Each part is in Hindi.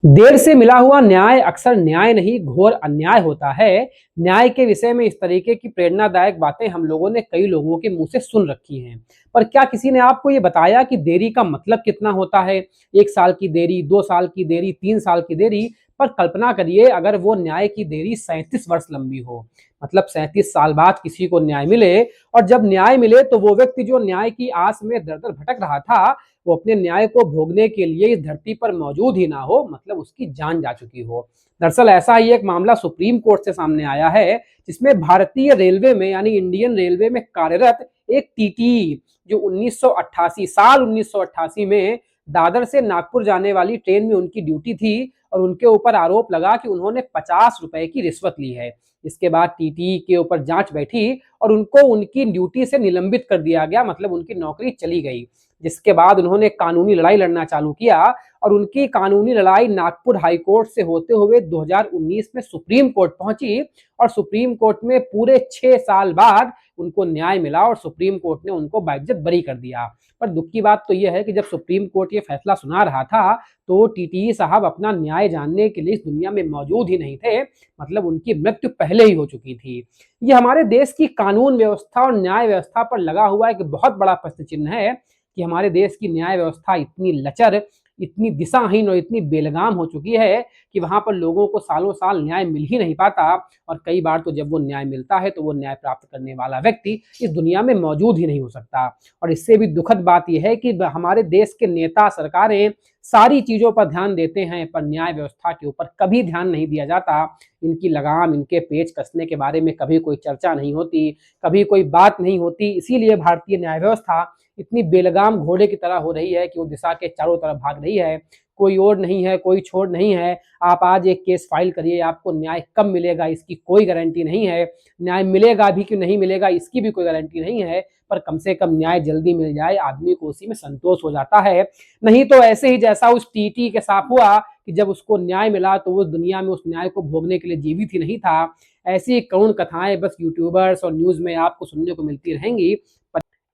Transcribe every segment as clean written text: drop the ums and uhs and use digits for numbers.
देर से मिला हुआ न्याय अक्सर न्याय नहीं, घोर अन्याय होता है। न्याय के विषय में इस तरीके की प्रेरणादायक बातें हम लोगों ने कई लोगों के मुंह से सुन रखी हैं। पर क्या किसी ने आपको ये बताया कि देरी का मतलब कितना होता है? 1 साल की देरी, 2 साल की देरी, 3 साल की देरी। पर कल्पना करिए अगर वो न्याय की देरी 37 वर्ष लंबी हो। मतलब 37 साल बाद किसी को न्याय मिले, और जब न्याय मिले तो वो व्यक्ति जो न्याय की आस में दर-दर भटक रहा था, वो अपने न्याय को भोगने के लिए इस धरती पर मौजूद ही ना हो, मतलब उसकी जान जा चुकी हो। दरअसल ऐसा ही एक मामला सुप्रीम कोर्ट से सामने आया है, जिसमें भारतीय रेलवे में यानी इंडियन रेलवे में कार्यरत एक टीटी जो 1988 साल 1988 में दादर से नागपुर जाने वाली ट्रेन में उनकी ड्यूटी थी, और उनके ऊपर आरोप लगा कि उन्होंने 50 रुपए की रिश्वत ली है। इसके बाद टीटी के ऊपर जांच बैठी और उनको उनकी ड्यूटी से निलंबित कर दिया गया, मतलब उनकी नौकरी चली गई। जिसके बाद उन्होंने कानूनी लड़ाई लड़ना चालू किया, और उनकी कानूनी लड़ाई नागपुर हाई कोर्ट से होते हुए 2019 में सुप्रीम कोर्ट पहुंची, और सुप्रीम कोर्ट में पूरे 6 साल बाद उनको न्याय मिला और सुप्रीम कोर्ट ने उनको बाइज्जत बरी कर दिया। पर दुख की बात तो यह है कि जब सुप्रीम कोर्ट ये फैसला सुना रहा था, तो टीटी साहब अपना न्याय जानने के लिए इस दुनिया में मौजूद ही नहीं थे, मतलब उनकी मृत्यु पहले ही हो चुकी थी। ये हमारे देश की कानून व्यवस्था और न्याय व्यवस्था पर लगा हुआ एक बहुत बड़ा प्रश्न चिन्ह है कि हमारे देश की न्याय व्यवस्था इतनी लचर, इतनी दिशाहीन और इतनी बेलगाम हो चुकी है कि वहाँ पर लोगों को सालों साल न्याय मिल ही नहीं पाता, और कई बार तो जब वो न्याय मिलता है तो वो न्याय प्राप्त करने वाला व्यक्ति इस दुनिया में मौजूद ही नहीं हो सकता। और इससे भी दुखद बात यह है कि हमारे देश के नेता, सरकारें सारी चीज़ों पर ध्यान देते हैं, पर न्याय व्यवस्था के ऊपर कभी ध्यान नहीं दिया जाता। इनकी लगाम, इनके पेच कसने के बारे में कभी कोई चर्चा नहीं होती, कभी कोई बात नहीं होती। इसीलिए भारतीय न्याय व्यवस्था इतनी बेलगाम घोड़े की तरह हो रही है कि वो दिशा के चारों तरफ भाग रही है। कोई ओर नहीं है, कोई छोर नहीं है। आप आज एक केस फाइल करिए, आपको न्याय कब मिलेगा इसकी कोई गारंटी नहीं है। न्याय मिलेगा भी कि नहीं मिलेगा इसकी भी कोई गारंटी नहीं है। पर कम से कम न्याय जल्दी मिल जाए, आदमी को उसी में संतोष हो जाता है। नहीं तो ऐसे ही जैसा उस टीटी के साथ हुआ कि जब उसको न्याय मिला तो वो दुनिया में उस न्याय को भोगने के लिए जीवित ही नहीं था। ऐसी करुण कथाएं बस यूट्यूबर्स और न्यूज़ में आपको सुनने को मिलती रहेंगी।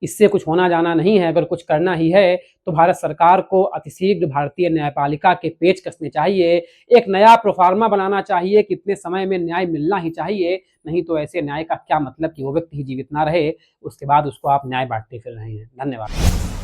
इससे कुछ होना जाना नहीं है। अगर कुछ करना ही है तो भारत सरकार को अतिशीघ्र भारतीय न्यायपालिका के पेच कसने चाहिए, एक नया प्रोफार्मा बनाना चाहिए, कितने समय में न्याय मिलना ही चाहिए। नहीं तो ऐसे न्याय का क्या मतलब कि वो व्यक्ति ही जीवित ना रहे, उसके बाद उसको आप न्याय बांटते फिर रहे हैं। धन्यवाद।